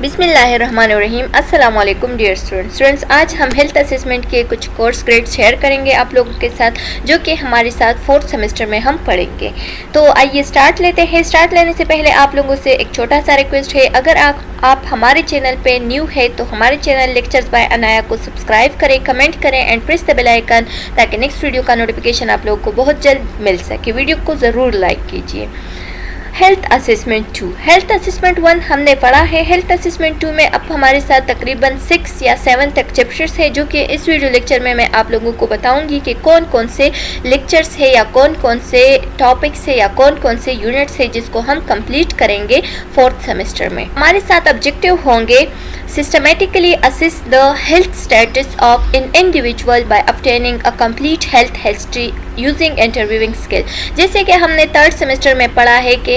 बिस्मिल्लाहिर्रहमानिर्रहीम। अस्सलाम वालेकुम डियर स्टूडेंट्स। आज हम हेल्थ असेसमेंट के कुछ कोर्स ग्रेड शेयर करेंगे आप लोगों के साथ, जो कि हमारे साथ 4th सेमेस्टर में हम पढ़ेंगे। तो आइए स्टार्ट लेते हैं। स्टार्ट लेने से पहले आप लोगों से एक छोटा सा रिक्वेस्ट है, अगर आप हमारे चैनल पे न्यू है तो हमारे चैनल लेक्चर्स बाय अनाया को सब्सक्राइब करें, कमेंट करें and press the bell icon, ताकि नेक्स्ट वीडियो का नोटिफिकेशन आप लोगों को बहुत जल्द मिल सके। वीडियो को ज़रूर लाइक कीजिए। हेल्थ असेसमेंट 2, हेल्थ असेसमेंट 1 हमने पढ़ा है। हेल्थ असेसमेंट 2 में अब हमारे साथ तकरीबन 6 या 7 तक चैप्टर्स है, जो कि इस वीडियो लेक्चर में मैं आप लोगों को बताऊंगी कि कौन कौन से लेक्चर्स है या कौन कौन से टॉपिक्स है या कौन कौन से यूनिट्स है जिसको हम कंप्लीट करेंगे 4th सेमेस्टर में। हमारे साथ ऑब्जेक्टिव होंगे systematically assess the health status of an individual by obtaining a complete health history using interviewing skill। जैसे कि हमने 3rd सेमेस्टर में पढ़ा है कि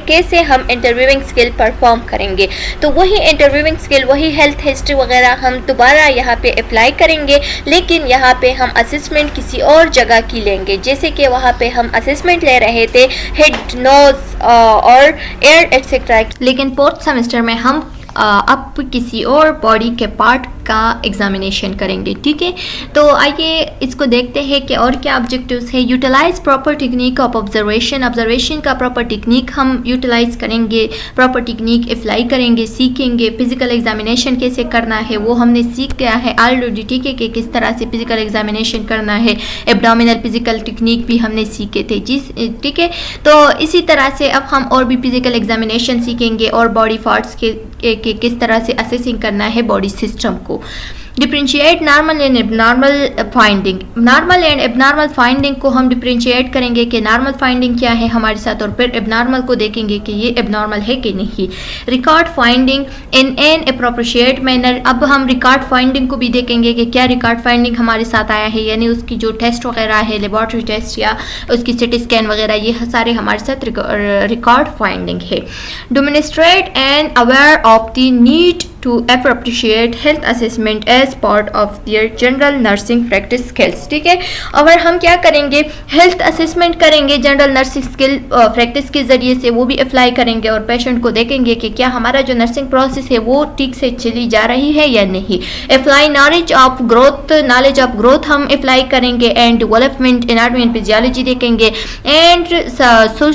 कैसे हम इंटरव्यूइंग स्किल परफॉर्म करेंगे, तो वही इंटरव्यूइंग स्किल, वही हेल्थ हिस्ट्री वगैरह हम दोबारा यहाँ पे अप्लाई करेंगे, लेकिन यहाँ पे हम असेसमेंट किसी और जगह की लेंगे। जैसे कि वहाँ पे हम असेसमेंट ले रहे थे हेड, नोज और एयर एक्सेट्रा, लेकिन 4th सेमेस्टर में हम अब किसी और बॉडी के पार्ट का एग्जामिनेशन करेंगे। ठीक है, तो आइए इसको देखते हैं कि और क्या ऑब्जेक्टिव्स है। Utilise proper technique of observation, observation का प्रॉपर टेक्निक हम यूटिलाइज करेंगे, प्रॉपर टेक्निक अप्लाई करेंगे, सीखेंगे। फिजिकल एग्जामिनेशन कैसे करना है वो हमने सीख गया है ऑलरेडी। ठीक है, कि किस तरह से फिजिकल एग्जामिनेशन करना है। एब्डोमिनल फिजिकल टेक्निक भी हमने सीखे थे जी। ठीक है, तो इसी तरह से अब हम और भी फिजिकल एग्जामिनेशन सीखेंगे और बॉडी पार्ट्स के किस तरह से असेसिंग करना है बॉडी सिस्टम को। Differentiate normal and abnormal finding, normal and abnormal finding को हम डिफ्रेंशिएट करेंगे कि नॉर्मल फाइंडिंग क्या है हमारे साथ, और फिर एबनॉर्मल को देखेंगे कि ये एबनॉर्मल है कि नहीं। Record finding in an appropriate manner, अब हम रिकॉर्ड फाइंडिंग को भी देखेंगे कि क्या रिकॉर्ड फाइंडिंग हमारे साथ आया है, यानी उसकी जो टेस्ट वगैरह है, लेबॉर्ट्री टेस्ट या उसकी सिटी स्कैन वगैरह, ये सारे हमारे साथ रिकॉर्ड फाइंडिंग है। Demonstrate and aware of the need to appropriate health assessment as part of their general nursing practice skills। ठीक है, और हम क्या करेंगे, हेल्थ असेसमेंट करेंगे जनरल नर्सिंग स्किल प्रैक्टिस के ज़रिए से, वो भी अप्लाई करेंगे और पेशेंट को देखेंगे कि क्या हमारा जो नर्सिंग प्रोसेस है वो ठीक से चली जा रही है या नहीं। अप्लाई नॉलेज ऑफ ग्रोथ हम अप्लाई करेंगे and development, anatomy and physiology देखेंगे and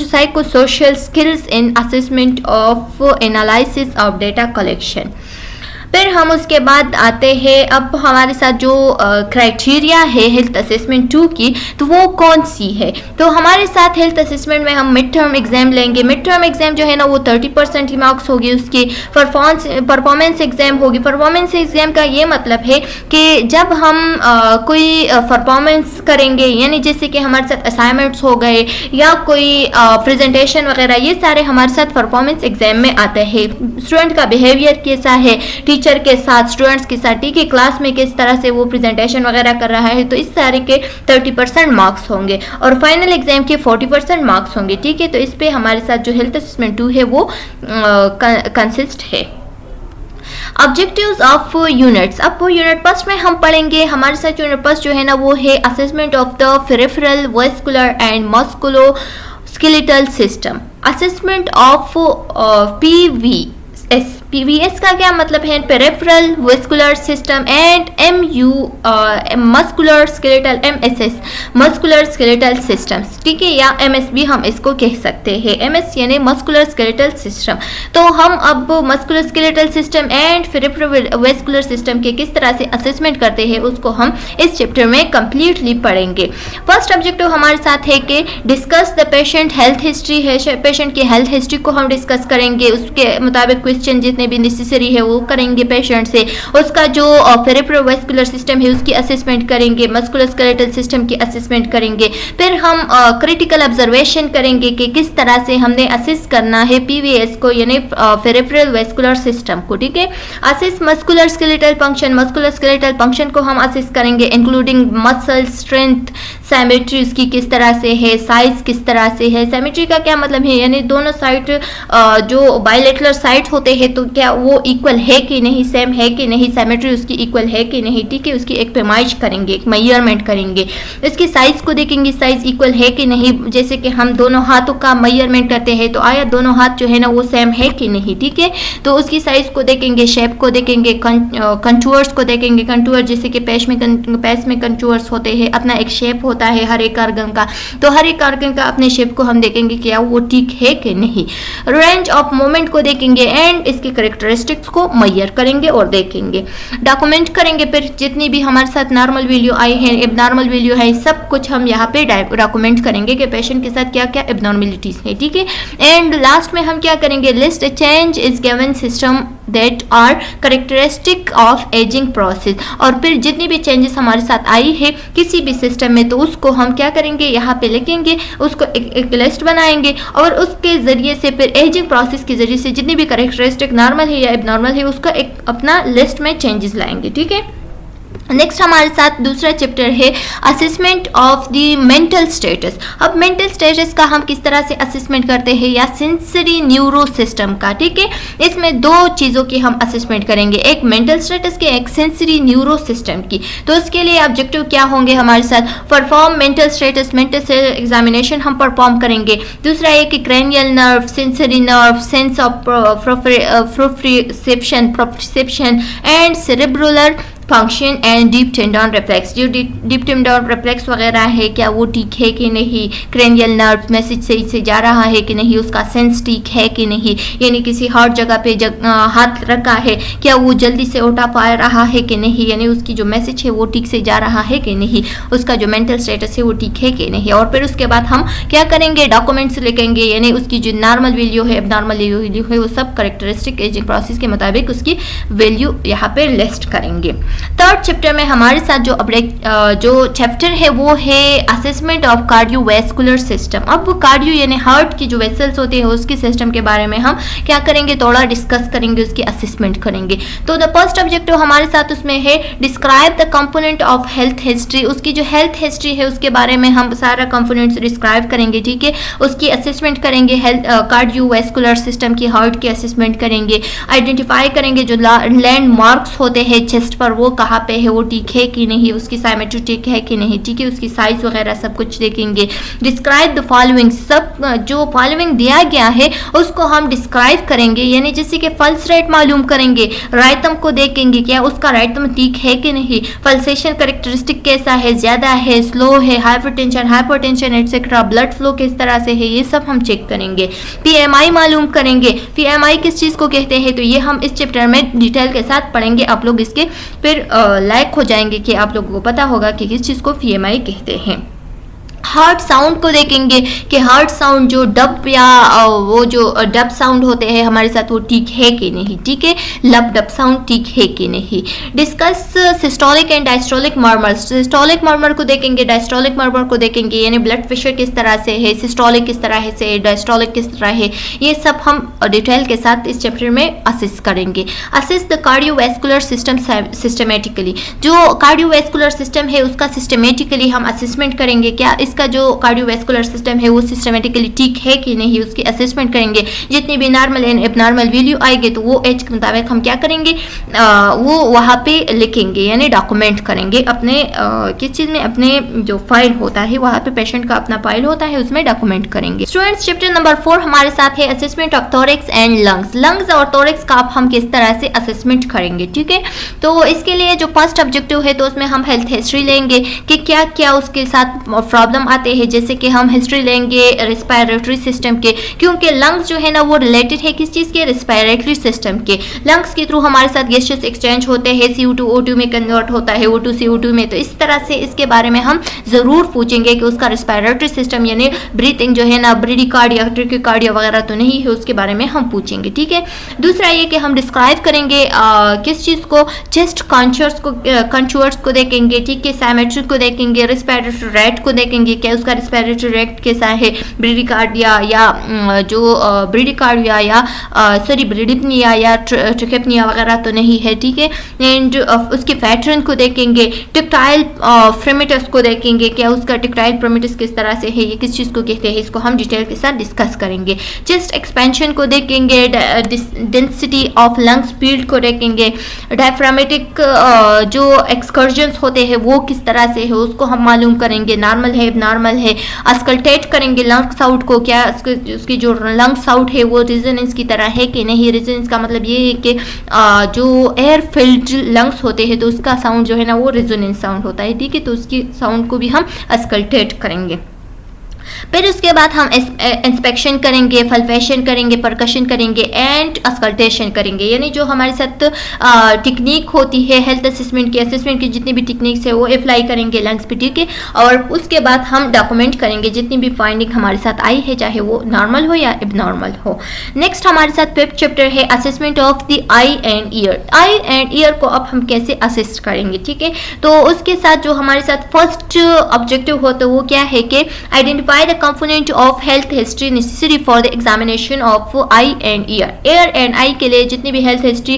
psycho social skills in assessment of analysis of data collection. फिर हम उसके बाद आते हैं, अब हमारे साथ जो क्राइटेरिया है हेल्थ असेसमेंट 2 की, तो वो कौन सी है। तो हमारे साथ हेल्थ असेसमेंट में हम मिड टर्म एग्जाम लेंगे। मिड टर्म एग्जाम जो है ना वो 30% ही मार्क्स होगी उसकी। परफॉर्मेंस एग्जाम होगी। परफॉर्मेंस एग्जाम का ये मतलब है कि जब हम कोई परफॉर्मेंस करेंगे, यानी जैसे कि हमारे साथ असाइनमेंट्स हो गए या कोई प्रेजेंटेशन वगैरह, ये सारे हमारे साथ परफॉर्मेंस एग्जाम में आते हैं। स्टूडेंट का बिहेवियर कैसा है टीचर के साथ, स्टूडेंट्स के साथ, ठीक है, क्लास में किस तरह से वो प्रेजेंटेशन वगैरह कर रहा है, तो इस सारे के 30% मार्क्स होंगे और फाइनल एग्जाम के 40% मार्क्स होंगे। ठीक है, तो इस पे हमारे साथ जो हेल्थ असेसमेंट 2 है वो कंसिस्ट है। ऑब्जेक्टिव्स ऑफ यूनिट्स, अब यूनिट फर्स्ट में हम पढ़ेंगे। हमारे साथ यूनिट फर्स्ट जो है ना वो है assessment of the peripheral, vascular and मस्कुलो skeletal system. Assessment of PVS का क्या मतलब है, peripheral vascular system and muscular skeletal, MSS muscular skeletal systems. ठीक है, या एमएसबी हम इसको कह सकते हैं। एमएस यानी मस्कुलर स्केलेटल सिस्टम। तो हम अब muscular skeletal system and peripheral vascular system के किस तरह से असेसमेंट करते हैं उसको हम इस चैप्टर में कंप्लीटली पढ़ेंगे। फर्स्ट ऑब्जेक्टिव हमारे साथ है कि discuss the patient health history है। पेशेंट की हेल्थ हिस्ट्री को हम डिस्कस करेंगे, उसके मुताबिक क्वेश्चन जितने भी नेसेसरी है वो करेंगे पेशेंट से। उसका जो पेरिफेरल वेस्कुलर सिस्टम है उसकी असेसमेंट करेंगे, मस्कुलर स्केलेटल सिस्टम की असेसमेंट करेंगे। फिर हम क्रिटिकल ऑब्जर्वेशन करेंगे कि किस तरह से हमने असेस करना है पीवीएस को, यानी पेरिफेरल वेस्कुलर सिस्टम को। ठीक है, assess muscular skeletal function, muscular skeletal function को हम असेस करेंगे इंक्लूडिंग मसल स्ट्रेंथ, सिमेट्री उसकी किस तरह से है, साइज किस तरह से है। सिमेट्री का क्या मतलब है, यानी दोनों साइड जो बायलैटरल साइड होते होते हैं तो क्या वो इक्वल है कि नहीं, सेम है कि नहीं, सिमेट्री उसकी इक्वल है कि नहीं, ठीक है, उसकी एक पैमाइश करेंगे, एक मेजरमेंट करेंगे। इसके साइज को देखेंगे, साइज इक्वल है कि नहीं, जैसे कि हम दोनों हाथों का मेजरमेंट करते हैं तो आया दोनों हाथ जो है ना वो सेम है कि नहीं, ठीक है, तो उसकी साइज को देखेंगे, शेप को देखेंगे, कंटूर्स को देखेंगे। कंटूर जैसे कि पैच में कंटूर्स होते हैं, अपना एक शेप होता है हर एक आर्गन का, तो हर एक आर्गन का अपने शेप को हम देखेंगे क्या वो ठीक है कि नहीं। रेंज ऑफ मूवमेंट को देखेंगे एंड इसके कैरेक्टरिस्टिक्स को मेजर करेंगे और देखेंगे, डॉक्यूमेंट करेंगे। फिर जितनी भी हमारे साथ नॉर्मल वैल्यू आई है, एबनॉर्मल वैल्यू है, सब कुछ हम यहाँ पे डॉक्यूमेंट करेंगे कि पेशेंट के साथ क्या क्या एबनॉर्मलिटीज है, ठीक है। एंड लास्ट में हम क्या करेंगे, list change is given system that are characteristic of ageing process, और फिर जितनी भी चेंजेस हमारे साथ आई है किसी भी सिस्टम में तो उसको हम क्या करेंगे, यहाँ पे लिखेंगे, उसको एक लिस्ट बनाएंगे और उसके जरिए से फिर एजिंग प्रोसेस के जरिए से जितनी भी कैरेक्टरिस्टिक नॉर्मल है या एबनॉर्मल है उसका एक अपना लिस्ट में चेंजेस लाएंगे, ठीक है। नेक्स्ट हमारे साथ दूसरा चैप्टर है assessment of the mental status. अब मेंटल स्टेटस का हम किस तरह से असेसमेंट करते हैं, या सेंसरी न्यूरो सिस्टम का, ठीक है। इसमें दो चीज़ों की हम असेसमेंट करेंगे, एक मेंटल स्टेटस की, एक सेंसरी न्यूरो सिस्टम की। तो इसके लिए ऑब्जेक्टिव क्या होंगे हमारे साथ, perform mental status, mental examination हम परफॉर्म करेंगे। दूसरा है कि cranial nerve, sensory nerve, sense of proprioception and cerebellar function and deep tendon reflex. जो डीप टेंडन रिफ्लेक्स वगैरह है क्या वो ठीक है कि नहीं, क्रेनियल नर्व मैसेज सही से जा रहा है कि नहीं, उसका सेंस ठीक है कि नहीं, यानी किसी हॉट जगह पे हाथ रखा है क्या वो जल्दी से उठा पा रहा है कि नहीं, यानी उसकी जो मैसेज है वो ठीक से जा रहा है कि नहीं, उसका जो मेंटल स्टेटस है वो ठीक है कि नहीं। और फिर उसके बाद हम क्या करेंगे, डॉक्यूमेंट्स लिखेंगे, यानी उसकी जो नॉर्मल वैल्यू है, एबनॉर्मल वैल्यू है, वो सब कैरेक्टरिस्टिक एजिंग प्रोसेस के मुताबिक उसकी वैल्यू यहाँ पे लिस्ट करेंगे। थर्ड चैप्टर में हमारे साथ जो चैप्टर है वो है असेसमेंट ऑफ कार्डियोवैस्कुलर सिस्टम। अब कार्डियो यानी हार्ट की जो वेसल्स होते हैं उसके सिस्टम के बारे में हम क्या करेंगे, थोड़ा डिस्कस करेंगे, उसकी असेसमेंट करेंगे। तो द फर्स्ट ऑब्जेक्टिव हमारे साथ उसमें है describe the component of health history. उसकी जो हेल्थ हिस्ट्री है उसके बारे में हम सारा कंपोनेंट्स डिस्क्राइब करेंगे, ठीक है। उसकी असेसमेंट करेंगे, हेल्थ कार्डियोवैस्कुलर सिस्टम की हार्ट की असेसमेंट करेंगे, आइडेंटिफाई करेंगे जो लैंडमार्क्स होते हैं चेस्ट पर वो कहाँ पे है, वो ठीक है कि नहीं, उसकी साइमेट्री ठीक है कि नहीं, ठीक है, उसकी साइज वगैरह सब कुछ देखेंगे। डिस्क्राइब द फॉलोइंग, सब जो फॉलोइंग दिया गया है उसको हम डिस्क्राइब करेंगे, यानी जैसे कि पल्स रेट मालूम करेंगे, राइतम को देखेंगे क्या उसका राइतम ठीक है कि नहीं, पल्सेशन कैरेक्टरिस्टिक कैसा है, ज्यादा है, स्लो है, हाइपरटेंशन एटसेट्रा, ब्लड फ्लो किस तरह से है, ये सब हम चेक करेंगे। पीएमआई मालूम करेंगे, पीएमआई किस चीज को कहते हैं तो ये हम इस चैप्टर में डिटेल के साथ पढ़ेंगे, आप लोग इसके फिर लायक हो जाएंगे कि आप लोगों को पता होगा कि किस चीज को पीएमआई कहते हैं। हार्ट साउंड को देखेंगे कि हार्ट साउंड जो डब या वो जो डब साउंड होते हैं हमारे साथ वो ठीक है कि नहीं, ठीक है, लब डब साउंड ठीक है कि नहीं। Discuss systolic and diastolic murmur, systolic murmur को देखेंगे, डायस्टोलिक मर्मर को देखेंगे, यानी ब्लड प्रेशर किस तरह से है, सिस्टोलिक किस तरह से, डायस्टोलिक किस तरह है, ये सब हम डिटेल के साथ इस चैप्टर में असेस करेंगे। Assess the cardiovascular system systematically, जो कार्डियोवैस्कुलर सिस्टम है उसका सिस्टमेटिकली हम असेसमेंट करेंगे, क्या इसका जो कार्डियोवैस्कुलर सिस्टम है वो सिस्टमेटिकली ठीक है कि नहीं, उसकी असेसमेंट करेंगे। जितनी भी नॉर्मल एंड एबनॉर्मल वैल्यू आएगी तो वो एज के मुताबिक हम क्या करेंगे, वो वहाँ पे लिखेंगे, यानी डॉक्यूमेंट करेंगे अपने किस चीज़ में, अपने जो फाइल होता है वहाँ पे पेशेंट का अपना फाइल होता है उसमें डॉक्यूमेंट करेंगे। स्टूडेंट्स चैप्टर नंबर 4 हमारे साथ है assessment of thorax and lungs. Lungs और थोरैक्स का हम किस तरह से असेसमेंट करेंगे, ठीक है। तो इसके लिए जो फर्स्ट ऑब्जेक्टिव है तो उसमें हम हेल्थ हिस्ट्री लेंगे कि क्या क्या उसके साथ प्रॉब्लम आते हैं, जैसे कि हम हिस्ट्री लेंगे रेस्पिरेटरी सिस्टम के, क्योंकि लंग्स जो है ना वो रिलेटेड है किस चीज़ के, रेस्पिरेटरी सिस्टम के। लंग्स के थ्रू हमारे साथ गैसेस एक्सचेंज होते हैं, CO2 O2 में कन्वर्ट होता है, O2 CO2 में, तो इस तरह से इसके बारे में हम ज़रूर पूछेंगे कि उसका रेस्पिरेटरी सिस्टम यानी ब्रीथिंग जो है ना, ब्रेडिकार्डिया ट्रैकिकार्डिया वगैरह तो नहीं है, उसके बारे में हम पूछेंगे, ठीक है। दूसरा ये कि हम डिस्क्राइब करेंगे किस चीज़ को, चेस्ट कंटूर्स को देखेंगे, ठीक है, साइमेट्री को देखेंगे, रेस्पिरेटरी रेट को देखेंगे, देखेंगे क्या उसका रेस्पिरेटरी रेट कैसा है, ब्रेडिकार्डिया या जो ब्रेडिकार्डिया या सॉरी ब्रेडिपनिया या ट्रिकेपनिया वगैरह तो नहीं है, ठीक है। एंड उसके पैटर्न को देखेंगे, टेक्टाइल प्रेमिटस को देखेंगे क्या उसका टेक्टाइल प्रेमिटस किस तरह से है, ये किस चीज़ को कहते हैं, इसको हम डिटेल के साथ डिस्कस करेंगे। चेस्ट एक्सपेंशन को देखेंगे, डेंसिटी ऑफ लंग स्पीड को देखेंगे, डायफ्रामेटिक जो एक्सकर्जन्स होते हैं वो किस तरह से है उसको हम मालूम करेंगे, नॉर्मल है एबनॉर्मल है। अस्कल्टेट करेंगे लंग साउट को, क्या उसकी जो लंग साउट है वो रेजोनेंस की तरह है कि नहीं। रेजोनेंस का मतलब ये है कि जो एयर फिल्ड लंग्स होते हैं तो उसका साउंड जो है ना वो रेजोनेंस साउंड होता है, ठीक है। तो उसकी साउंड को भी हम अस्कल्टेट करेंगे। फिर उसके बाद हम इंस्पेक्शन करेंगे, फल्फेशन करेंगे, परकशन करेंगे एंड अस्कल्टेशन करेंगे। यानी जो हमारे साथ टेक्निक होती है हेल्थ असेसमेंट की जितनी भी टेक्निक्स है वो अप्लाई करेंगे लंग्स पे, ठीक है। और उसके बाद हम डॉक्यूमेंट करेंगे जितनी भी फाइंडिंग हमारे साथ आई है, चाहे वो नॉर्मल हो या एबनॉर्मल हो। नेक्स्ट हमारे साथ 5th चैप्टर है assessment of the I and year. I and year को अब हम कैसे असेस करेंगे, ठीक है। तो उसके साथ जो हमारे साथ फर्स्ट ऑब्जेक्टिव होता है वो क्या है कि identify the component of health history necessary for the examination of eye and ear। ear and eye के लिए जितनी भी health history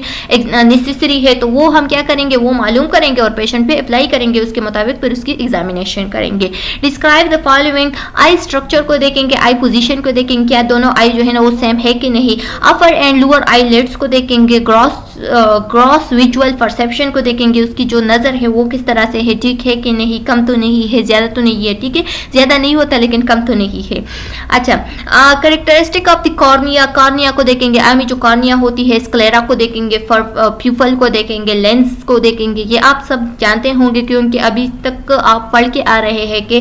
necessary है तो वो हम क्या करेंगे, वो मालूम करेंगे और पेशेंट पे अप्लाई करेंगे, उसके मुताबिक फिर उसकी एग्जामिनेशन करेंगे। Describe the following, I structure को देखेंगे, आई पोजीशन को देखेंगे, क्या दोनों आई जो है ना वो सेम है कि नहीं। अपर एंड लोअर आई लिड्स को देखेंगे, ग्रॉस विजुअल परसेप्शन को देखेंगे, उसकी जो नज़र है वो किस तरह से है, ठीक है कि नहीं, कम तो नहीं है, ज़्यादा तो नहीं है, ठीक है। ज़्यादा नहीं होता लेकिन कम तो नहीं है। अच्छा, characteristic of the cornea, cornea को देखेंगे, आमी जो कॉर्निया होती है, स्क्लेरा को देखेंगे, प्यूपल को देखेंगे, लेंस को देखेंगे। ये आप सब जानते होंगे क्योंकि अभी तक आप पढ़ के आ रहे हैं कि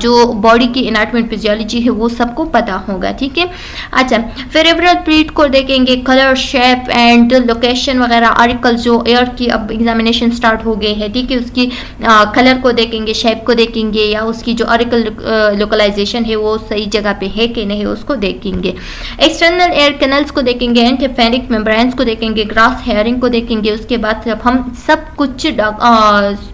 जो बॉडी की एनाटॉमी फिजियोलॉजी है वो सबको पता होगा, ठीक है। अच्छा, सेरेब्रल प्लीट को देखेंगे, कलर, शेप एंड लोकेशन वगैरह, आर्टिकल जो एयर की अब एग्जामिनेशन स्टार्ट हो गई है, ठीक है। उसकी कलर को देखेंगे, शेप को देखेंगे या उसकी जो आर्टिकल लोकलाइजेशन है वो सही जगह पे है कि नहीं उसको देखेंगे। एक्सटर्नल एयर कैनल्स को देखेंगे, एंटीफेनिक मेम्ब्रेन्स को देखेंगे, ग्रास हेयरिंग को देखेंगे। उसके बाद जब हम सब कुछ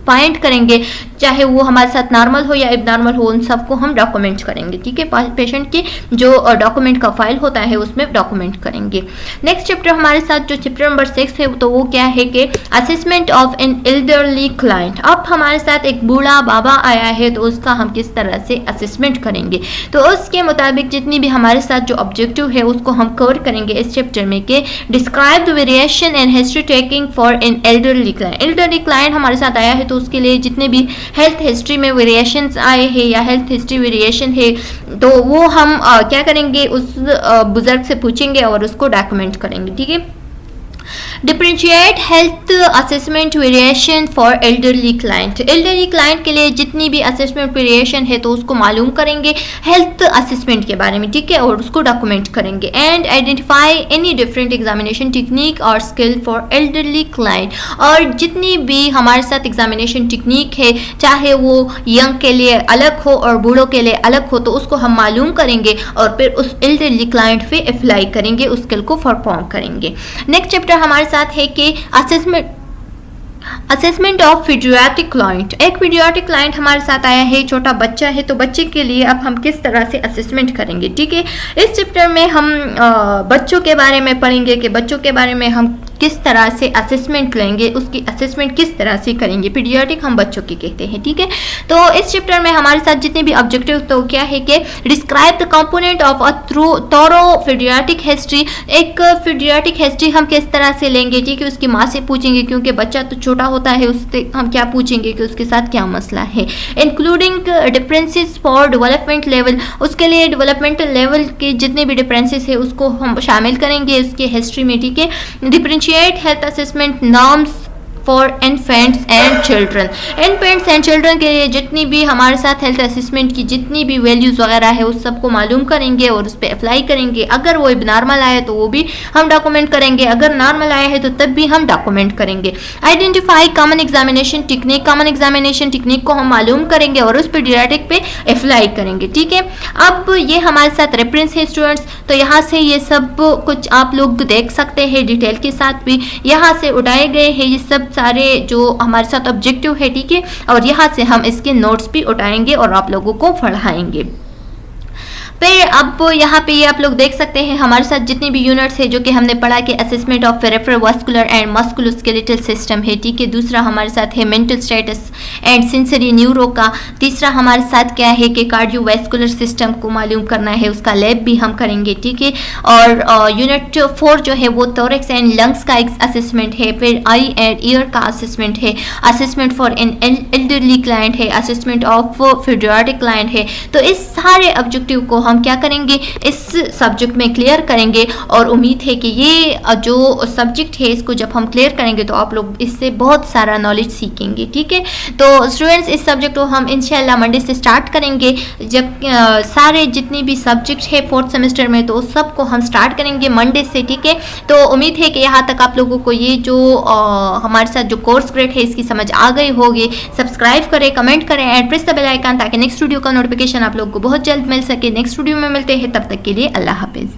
पॉइंट करेंगे, चाहे वो हमारे साथ नॉर्मल हो या एबनॉर्मल हो, उन सबको हम डॉक्यूमेंट करेंगे, ठीक है। पेशेंट की जो डॉक्यूमेंट का फाइल होता है उसमें डॉक्यूमेंट करेंगे। नेक्स्ट चैप्टर हमारे साथ जो चैप्टर नंबर 6 है तो वो क्या है कि assessment of an elderly client. अब हमारे साथ एक बूढ़ा बाबा आया है तो उसका हम किस तरह से असेसमेंट करेंगे, तो उसके मुताबिक जितनी भी हमारे साथ जो ऑब्जेक्टिव है उसको हम कवर करेंगे इस चैप्टर में कि describe the variation and history taking for an elderly client. Elderly client हमारे साथ आया है तो उसके लिए जितने भी हेल्थ हिस्ट्री में वेरिएशंस आए हैं या हेल्थ हिस्ट्री वेरिएशन है तो वो हम क्या करेंगे, उस बुजुर्ग से पूछेंगे और उसको डॉक्यूमेंट करेंगे, ठीक है। Differentiate health assessment variation for elderly client. Elderly client के लिए जितनी भी असेसमेंट वेरिएशन है तो उसको मालूम करेंगे हेल्थ असेसमेंट के बारे में, ठीक है, और उसको डॉक्यूमेंट करेंगे। And identify any different examination technique और स्किल फॉर एल्डरली क्लाइंट। और जितनी भी हमारे साथ एग्जामिनेशन टेक्निक है, चाहे वो यंग के लिए अलग हो और बूढ़ों के लिए अलग हो, तो उसको हम मालूम करेंगे और फिर उस एल्डरली क्लाइंट पे अप्लाई करेंगे, उस स्किल को परफॉर्म करेंगे। नेक्स्ट चैप्टर हमारे साथ है कि असेसमेंट ऑफ पीडियाट्रिक क्लाइंट। एक पीडियाट्रिक क्लाइंट हमारे साथ आया है, छोटा बच्चा है, तो बच्चे के लिए अब हम किस तरह से असेसमेंट करेंगे, ठीक है। इस चैप्टर में हम बच्चों के बारे में पढ़ेंगे कि बच्चों के बारे में हम किस तरह से असेसमेंट लेंगे, उसकी असेसमेंट किस तरह से करेंगे। पीडियाट्रिक हम बच्चों की कहते हैं, ठीक है। तो इस चैप्टर में हमारे साथ जितने भी ऑब्जेक्टिव तो क्या है कि describe the component of a thorough paediatric history. एक पीडियाट्रिक हिस्ट्री हम किस तरह से लेंगे, ठीक है, उसकी माँ से पूछेंगे क्योंकि बच्चा तो छोटा होता है, उससे हम क्या पूछेंगे कि उसके साथ क्या मसला है। Including differences for development level, उसके लिए डेवलपमेंटल लेवल के जितने भी डिफरेंसेस है उसको हम शामिल करेंगे इसके हिस्ट्री में, ठीक है। Differentiate health assessment norms for infants and children. Infants and children के लिए जितनी भी हमारे साथ हेल्थ असेसमेंट की जितनी भी वैल्यूज़ वगैरह है उस सबको मालूम करेंगे और उस पर अप्लाई करेंगे। अगर वो नॉर्मल आए तो वो भी हम डॉक्यूमेंट करेंगे, अगर नॉर्मल आया है तो तब भी हम डॉक्यूमेंट करेंगे। Identify common examination technique. Common examination technique को हम मालूम करेंगे और उस पीडियाट्रिक पे अप्लाई करेंगे, ठीक है। अब ये हमारे साथ रेफरेंस है स्टूडेंट्स, तो यहाँ से ये सब कुछ आप लोग देख सकते हैं डिटेल के साथ भी, यहाँ से उठाए गए हैं ये सब सारे जो हमारे साथ ऑब्जेक्टिव है, ठीक है, और यहाँ से हम इसके नोट्स भी उठाएंगे और आप लोगों को पढ़ाएंगे। फिर अब यहाँ पे ये आप लोग देख सकते हैं हमारे साथ जितनी भी यूनिट्स है जो कि हमने पढ़ा कि assessment of peripherovascular and musculoskeletal system है, ठीक है। दूसरा हमारे साथ है mental status and sensory neuro का। तीसरा हमारे साथ क्या है कि कार्डियोवैस्कुलर सिस्टम को मालूम करना है, उसका लैब भी हम करेंगे, ठीक है। और यूनिट 4 जो है वो थोरैक्स एंड लंग्स का एक असेसमेंट है। फिर आई एंड ईयर का असेसमेंट है, assessment for an elderly client है, असेसमेंट ऑफ पीडियाट्रिक क्लाइंट है। तो इस सारे ऑब्जेक्टिव को हम क्या करेंगे, इस सब्जेक्ट में क्लियर करेंगे और उम्मीद है कि ये जो सब्जेक्ट है इसको जब हम क्लियर करेंगे तो आप लोग इससे बहुत सारा नॉलेज सीखेंगे, ठीक है। तो स्टूडेंट्स इस सब्जेक्ट को हम इंशाल्लाह मंडे से स्टार्ट करेंगे। जब सारे जितने भी सब्जेक्ट है 4th सेमेस्टर में तो सबको हम स्टार्ट करेंगे मंडे से, ठीक है। तो उम्मीद है कि यहाँ तक आप लोगों को ये जो हमारे साथ जो कोर्स ग्रेड है इसकी समझ आ गई होगी। सब्सक्राइब करें, कमेंट करें and press the bell icon ताकि नेक्स्ट वीडियो का नोटिफिकेशन आप लोगों को बहुत जल्द मिल सके। नेक्स्ट वीडियो में मिलते हैं, तब तक के लिए अल्लाह हाफिज।